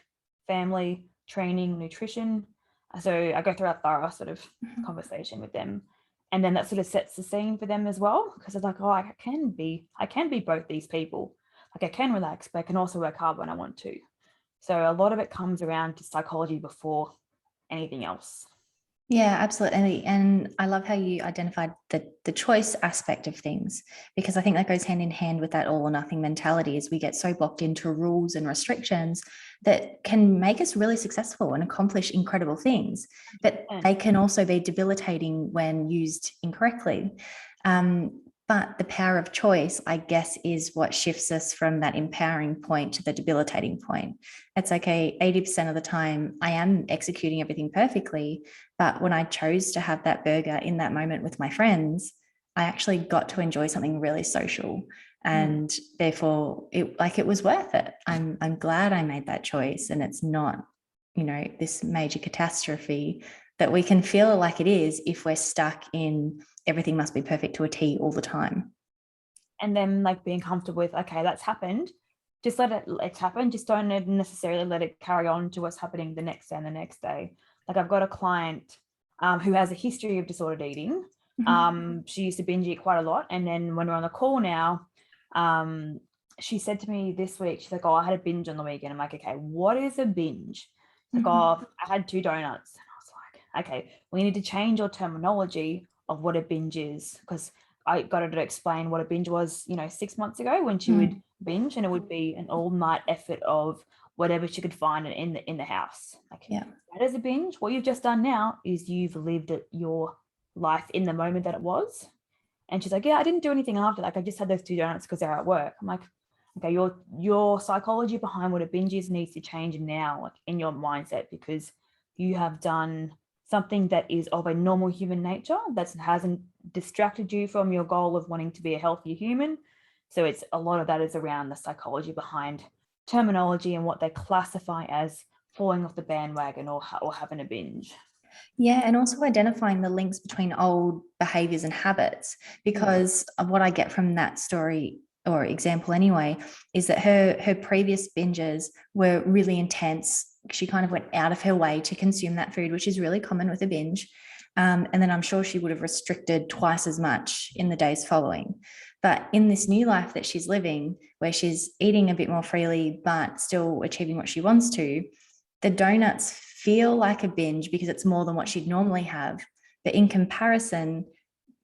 family, training, nutrition. So I go through a thorough sort of conversation with them. And then that sort of sets the scene for them as well, because it's like, oh, I can be both these people. Like, I can relax, but I can also work hard when I want to. So a lot of it comes around to psychology before anything else. Yeah, absolutely. And I love how you identified the choice aspect of things, because I think that goes hand in hand with that all or nothing mentality, as we get so locked into rules and restrictions that can make us really successful and accomplish incredible things, but they can also be debilitating when used incorrectly. But the power of choice, I guess, is what shifts us from that empowering point to the debilitating point. It's okay, 80% of the time I am executing everything perfectly, but when I chose to have that burger in that moment with my friends, I actually got to enjoy something really social, and therefore it was worth it. I'm glad I made that choice, and it's not, this major catastrophe that we can feel like it is if we're stuck in everything must be perfect to a T all the time. And then like being comfortable with, okay, that's happened. Just let it happen. Just don't necessarily let it carry on to what's happening the next day and the next day. Like, I've got a client who has a history of disordered eating. She used to binge eat quite a lot. And then when we're on the call now, she said to me this week, she's like, oh, I had a binge on the weekend. I'm like, okay, what is a binge? Like, oh, I had 2 donuts. And I was like, okay, we need to change your terminology of what a binge is, because I got her to explain what a binge was, 6 months ago, when she would binge, and it would be an all-night effort of whatever she could find in the house. Like, yeah, that is a binge. What you've just done now is you've lived your life in the moment that it was. And she's like, yeah, I didn't do anything after. Like, I just had those 2 donuts because they're at work. I'm like, okay, your psychology behind what a binge is needs to change now, like, in your mindset, because you have done something that is of a normal human nature that hasn't distracted you from your goal of wanting to be a healthier human. So it's a lot of that is around the psychology behind terminology and what they classify as falling off the bandwagon or having a binge. Yeah, and also identifying the links between old behaviors and habits, because of what I get from that story or example anyway, is that her previous binges were really intense. She kind of went out of her way to consume that food, which is really common with a binge. And then I'm sure she would have restricted twice as much in the days following. But in this new life that she's living, where she's eating a bit more freely, but still achieving what she wants to, the donuts feel like a binge because it's more than what she'd normally have. But in comparison,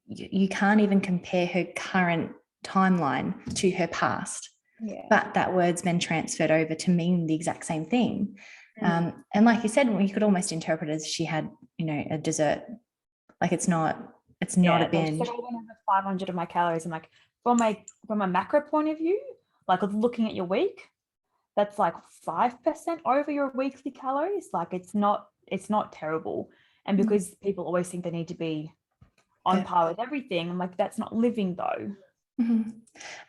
you can't even compare her current timeline to her past. Yeah. But that word's been transferred over to mean the exact same thing. And like you said, we could almost interpret it as she had, a dessert. Like it's not a binge. So I went over 500 of my calories. And like from a macro point of view, like looking at your week, that's like 5% over your weekly calories. Like it's not terrible. And because people always think they need to be on par with everything, I'm like, that's not living though.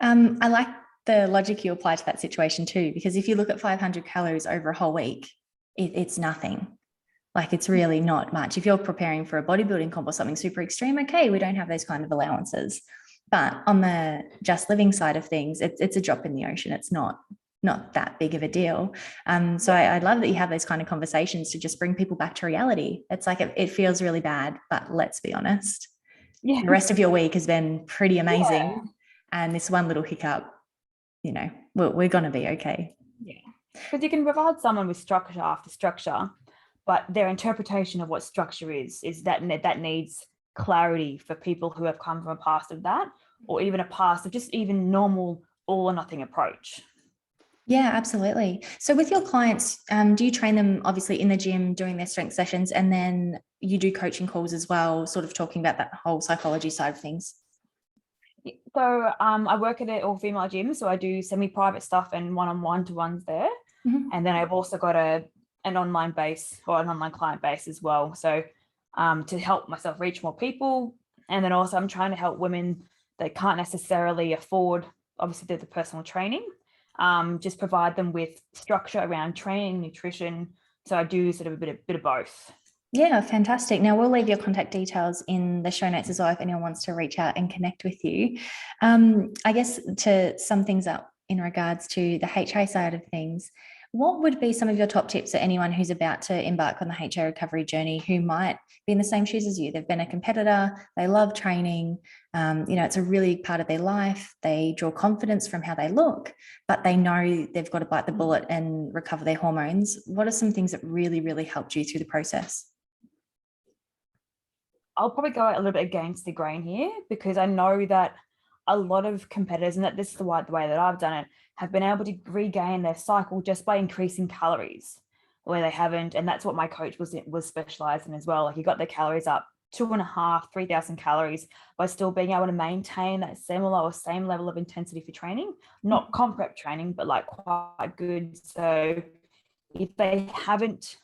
I like the logic you apply to that situation too, because if you look at 500 calories over a whole week, it's nothing. Like it's really not much. If you're preparing for a bodybuilding comp or something super extreme, okay, we don't have those kind of allowances. But on the just living side of things, it's a drop in the ocean. It's not that big of a deal. So I love that you have those kind of conversations to just bring people back to reality. It's like it feels really bad, but let's be honest. The rest of your week has been pretty amazing. And this one little hiccup, we're going to be okay. Yeah. Because you can provide someone with structure after structure, but their interpretation of what structure is that needs clarity for people who have come from a past of that, or even a past of just even normal all or nothing approach. Yeah, absolutely. So with your clients, do you train them obviously in the gym doing their strength sessions, and then you do coaching calls as well, sort of talking about that whole psychology side of things? So I work at an all-female gym, so I do semi-private stuff and one-on-one-to-ones there. And then I've also got an online base or an online client base as well. So to help myself reach more people. And then also I'm trying to help women that can't necessarily afford, obviously, the personal training, just provide them with structure around training, nutrition. So I do sort of a bit of both. Yeah, fantastic. Now we'll leave your contact details in the show notes as well if anyone wants to reach out and connect with you. I guess to sum things up in regards to the HA side of things, what would be some of your top tips for anyone who's about to embark on the HA recovery journey, who might be in the same shoes as you? They've been a competitor, they love training, it's a really part of their life. They draw confidence from how they look, but they know they've got to bite the bullet and recover their hormones. What are some things that really, really helped you through the process? I'll probably go a little bit against the grain here, because I know that a lot of competitors, and that this is the way that I've done it, have been able to regain their cycle just by increasing calories where they haven't. And that's what my coach was specialized in as well. Like he got their calories up 2,500, 3,000 calories by still being able to maintain that similar or same level of intensity for training, not comp prep training, but like quite good. So if they haven't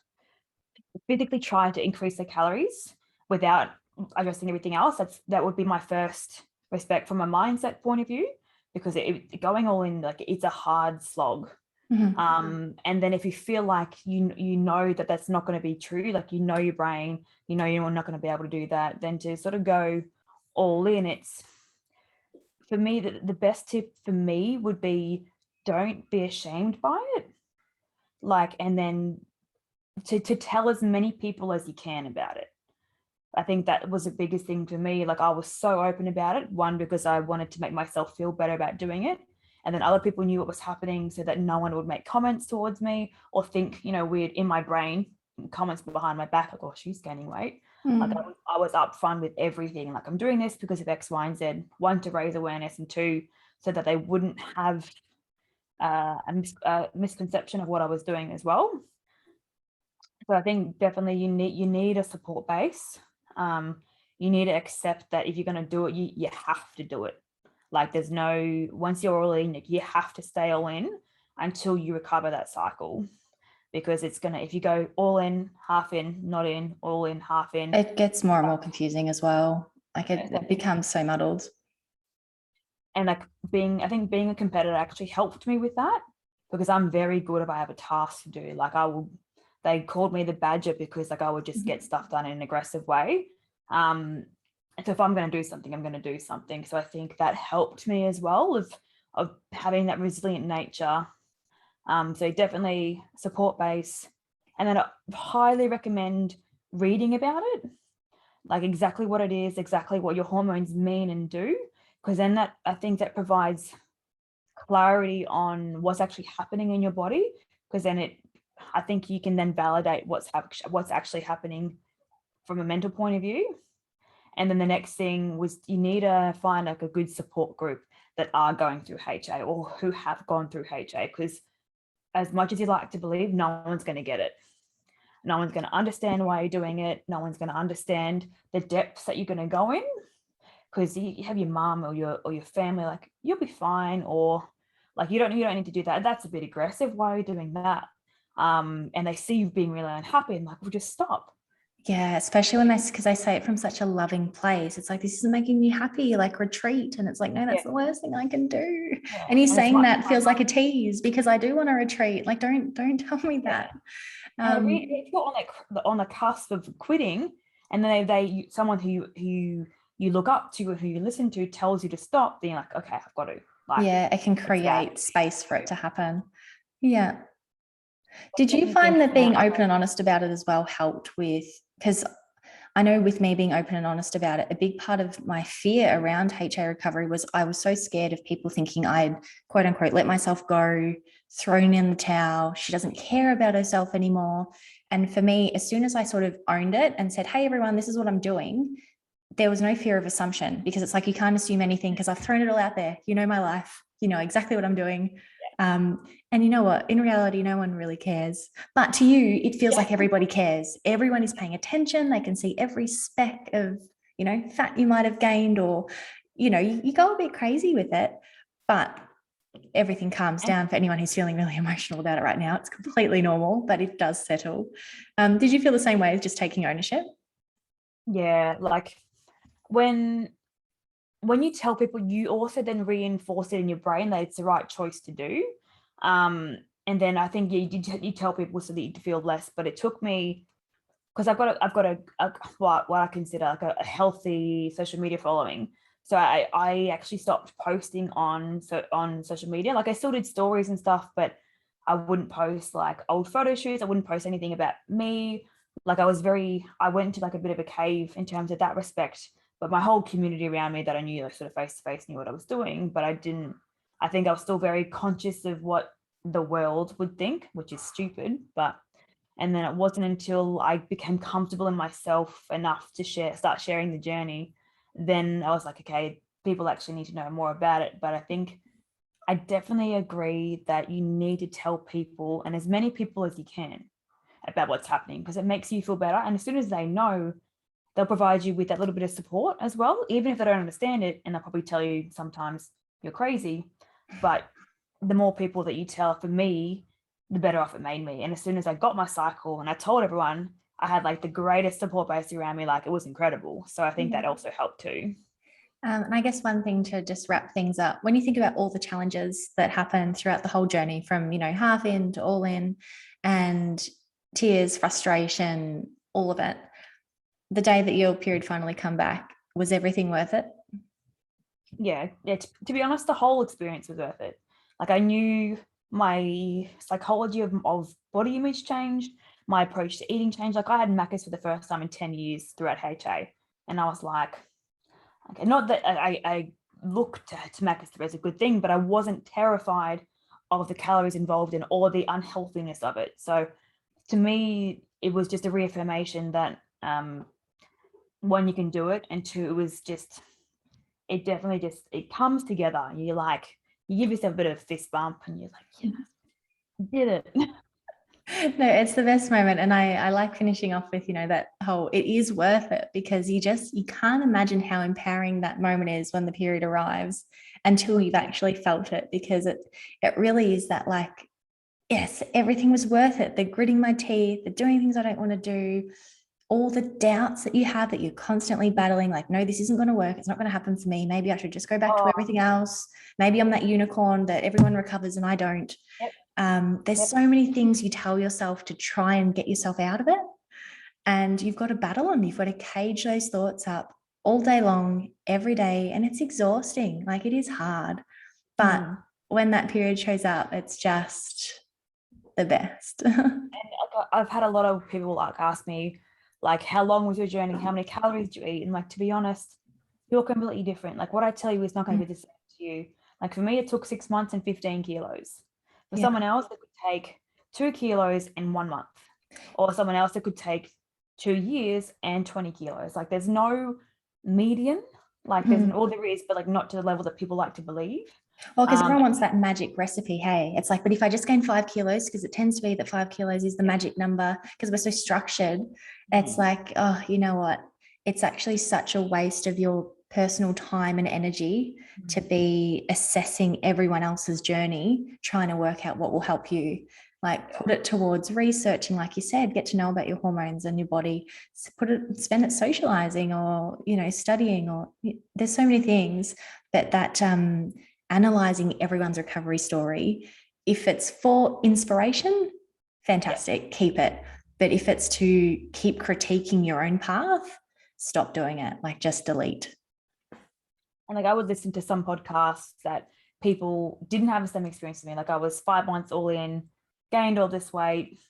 physically tried to increase their calories without addressing everything else, that would be my first respect from a mindset point of view, because going all in, like it's a hard slog. And then if you feel like you know that that's not going to be true, like your brain, you're not going to be able to do that, then to sort of go all in, it's, for me, the best tip for me would be, don't be ashamed by it, and then to tell as many people as you can about it. I think that was the biggest thing for me. Like I was so open about it, one, because I wanted to make myself feel better about doing it. And then other people knew what was happening so that no one would make comments towards me or think, weird in my brain, comments behind my back, like, oh, she's gaining weight. Like I was upfront with everything. Like I'm doing this because of X, Y, and Z. One, to raise awareness, and two, so that they wouldn't have a misconception of what I was doing as well. So I think definitely you need a support base. You need to accept that if you're going to do it, you have to do it. Like there's no, once you're all in, you have to stay all in until you recover that cycle, because it's going to, if you go all in, half in, not in, all in, half in, it gets more and more confusing as well. Like it becomes so muddled. And like I think being a competitor actually helped me with that, because I'm very good if I have a task to do. Like they called me the badger, because like I would just get stuff done in an aggressive way. So if I'm going to do something, I'm going to do something. So I think that helped me as well, of having that resilient nature. So definitely support base. And then I highly recommend reading about it, like exactly what it is, exactly what your hormones mean and do, because then I think that provides clarity on what's actually happening in your body, because then I think you can then validate what's actually happening from a mental point of view. And then the next thing was you need to find like a good support group that are going through HA or who have gone through HA, because as much as you like to believe, no one's going to get it. No one's going to understand why you're doing it. No one's going to understand the depths that you're going to go in, because you have your mom or your family like, you'll be fine, or like you don't need to do that. That's a bit aggressive. Why are you doing that? And they see you being really unhappy and like, well, just stop. Yeah, especially when because they say it from such a loving place. It's like, this isn't making me happy, like retreat. And it's like, no, that's the worst thing I can do. Yeah. And you saying that feels like a tease, because I do want to retreat. Like, don't tell me that. If you're on the cusp of quitting, and then someone who you look up to or who you listen to tells you to stop, then you're like, okay, I've got to. Like, yeah, it can create space for it to happen. Yeah. Did you find that being open and honest about it as well helped with, because I know with me being open and honest about it, a big part of my fear around HA recovery was I was so scared of people thinking I'd quote unquote let myself go, thrown in the towel. She doesn't care about herself anymore. And for me, as soon as I sort of owned it and said, hey, everyone, this is what I'm doing, there was no fear of assumption, because it's like, you can't assume anything because I've thrown it all out there. You know my life, you know exactly what I'm doing. And you know what, in reality, no one really cares. But to you, it feels like everybody cares. Everyone is paying attention. They can see every speck of, you know, fat you might have gained, or, you know, you go a bit crazy with it, but everything calms down. For anyone who's feeling really emotional about it right now, it's completely normal, but it does settle. Did you feel the same way as just taking ownership? Yeah, like when you tell people, you also then reinforce it in your brain that it's the right choice to do. And then I think you tell people so that you feel less. But it took me, because I've got a what I consider like a healthy social media following. So I actually stopped posting on social media. Like, I still did stories and stuff, but I wouldn't post like old photo shoots. I wouldn't post anything about me. Like, I went into like a bit of a cave in terms of that respect. But my whole community around me that I knew, like sort of face to face, knew what I was doing. But I think I was still very conscious of what the world would think, which is stupid. And then it wasn't until I became comfortable in myself enough to start sharing the journey, then I was like, okay, people actually need to know more about it. But I think I definitely agree that you need to tell people, and as many people as you can, about what's happening, because it makes you feel better. And as soon as they know, they'll provide you with that little bit of support as well, even if they don't understand it. And they'll probably tell you sometimes you're crazy, but the more people that you tell, for me, the better off it made me. And as soon as I got my cycle and I told everyone, I had like the greatest support base around me. Like, it was incredible. So I think that also helped too. And I guess one thing to just wrap things up, when you think about all the challenges that happen throughout the whole journey, from, you know, half in to all in, and tears, frustration, all of it, the day that your period finally come back, was everything worth it? Yeah. To be honest, the whole experience was worth it. Like, I knew my psychology of body image changed, my approach to eating changed. Like, I had Macca's for the first time in 10 years throughout HA. And I was like, okay, not that I looked to Macca's as a good thing, but I wasn't terrified of the calories involved in or the unhealthiness of it. So to me, it was just a reaffirmation that one, you can do it, and two, it definitely it comes together. You're like, you give yourself a bit of a fist bump and you're like, yeah, did it. No, it's the best moment. And I like finishing off with, you know, that whole, it is worth it, because you can't imagine how empowering that moment is when the period arrives until you've actually felt it, because it really is that, like, yes, everything was worth it. The gritting my teeth, the doing things I don't want to do, all the doubts that you have that you're constantly battling, like, no, this isn't going to work. It's not going to happen for me. Maybe I should just go back to everything else. Maybe I'm that unicorn that everyone recovers and I don't. There's so many things you tell yourself to try and get yourself out of it. And you've got to battle them. You've got to cage those thoughts up all day long, every day. And it's exhausting. Like, it is hard. But when that period shows up, it's just the best. And I've had a lot of people like ask me, like, how long was your journey? How many calories do you eat? And like, to be honest, you're completely different. Like, what I tell you is not going to be the same to you. Like, for me, it took 6 months and 15 kilos. For someone else, it could take 2 kilos in 1 month, or someone else that could take 2 years and 20 kilos. Like, there's no median. Like there's all there is, but like not to the level that people like to believe. Well, because everyone wants that magic recipe. Hey, it's like, but if I just gain 5 kilos, because it tends to be that 5 kilos is the magic number because we're so structured. It's like, oh, you know what? It's actually such a waste of your personal time and energy to be assessing everyone else's journey, trying to work out what will help you. Like put it towards researching, like you said, get to know about your hormones and your body, spend it socializing or, you know, studying, or there's so many things that analyzing everyone's recovery story. If it's for inspiration, fantastic, keep it. But if it's to keep critiquing your own path, stop doing it. Like just delete. And like I would listen to some podcasts that people didn't have the same experience as me. Like I was 5 months all in, gained all this weight.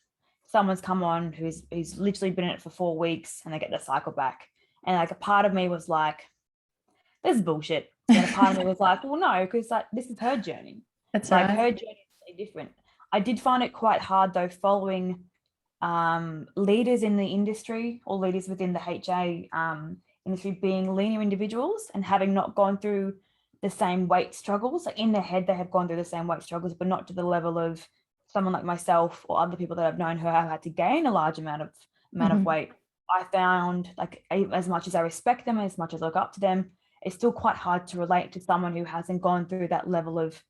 Someone's come on who's literally been in it for 4 weeks and they get their cycle back. And like a part of me was like, this is bullshit. And a part of me was like, well, no, because like this is her journey. That's like right. her journey is different. I did find it quite hard though, following leaders in the industry or leaders within the HA industry being linear individuals and having not gone through the same weight struggles. Like in their head, they have gone through the same weight struggles, but not to the level of someone like myself or other people that I've known who have had to gain a large amount of weight. I found like as much as I respect them, as much as I look up to them, it's still quite hard to relate to someone who hasn't gone through that level of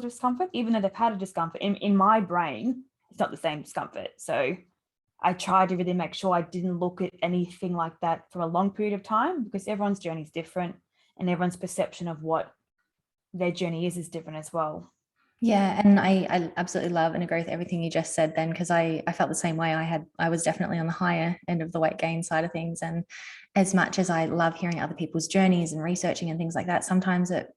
discomfort, even though they've had a discomfort. In my brain, it's not the same discomfort. So I tried to really make sure I didn't look at anything like that for a long period of time, because everyone's journey is different and everyone's perception of what their journey is different as well. Yeah, and I absolutely love and agree with everything you just said then, because I felt the same way. I was definitely on the higher end of the weight gain side of things. And as much as I love hearing other people's journeys and researching and things like that, sometimes it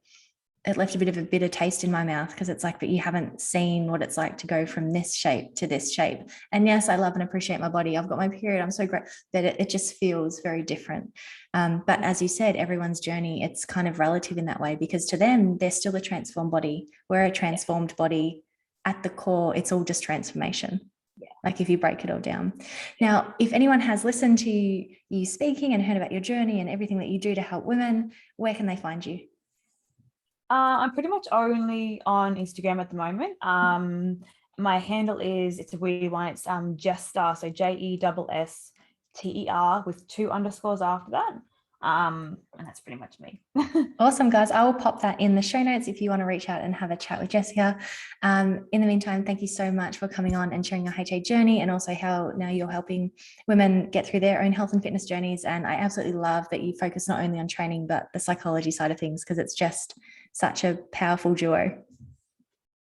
left a bit of a bitter taste in my mouth, because it's like, but you haven't seen what it's like to go from this shape to this shape. And yes, I love and appreciate my body. I've got my period. I'm so great, but it just feels very different. But as you said, everyone's journey, it's kind of relative in that way, because to them, they're still a transformed body. We're a transformed body. At the core, it's all just transformation. Like if you break it all down. Now, if anyone has listened to you speaking and heard about your journey and everything that you do to help women, where can they find you? I'm pretty much only on Instagram at the moment. My handle is, it's a weird one, it's Jester, so JESSTER with 2 underscores after that. And that's pretty much me. Awesome, guys. I will pop that in the show notes if you want to reach out and have a chat with Jessica. In the meantime, thank you so much for coming on and sharing your HA journey, and also how now you're helping women get through their own health and fitness journeys. And I absolutely love that you focus not only on training, but the psychology side of things, because it's just such a powerful duo.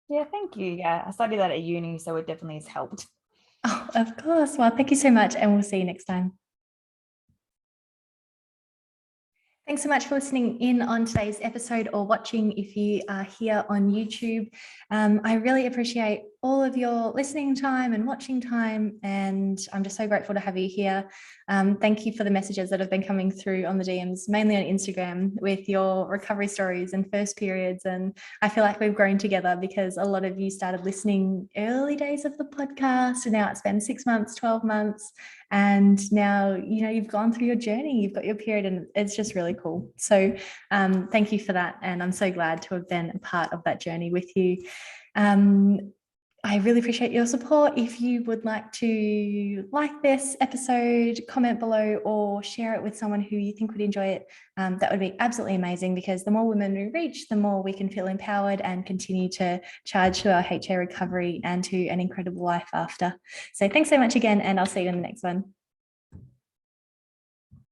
Yeah, thank you. Yeah, I studied that at uni, so it definitely has helped. Oh, of course. Well, thank you so much, and we'll see you next time. Thanks so much for listening in on today's episode, or watching if you are here on YouTube. I really appreciate all of your listening time and watching time, and I'm just so grateful to have you here. Thank you for the messages that have been coming through on the DMs, mainly on Instagram, with your recovery stories and first periods. And I feel like we've grown together, because a lot of you started listening early days of the podcast, and now it's been 6 months, 12 months. And now, you know, you've gone through your journey, you've got your period, and it's just really cool. So thank you for that. And I'm so glad to have been a part of that journey with you. I really appreciate your support. If you would like to like this episode, comment below, or share it with someone who you think would enjoy it, that would be absolutely amazing, because the more women we reach, the more we can feel empowered and continue to charge to our HA recovery and to an incredible life after. So thanks so much again, and I'll see you in the next one.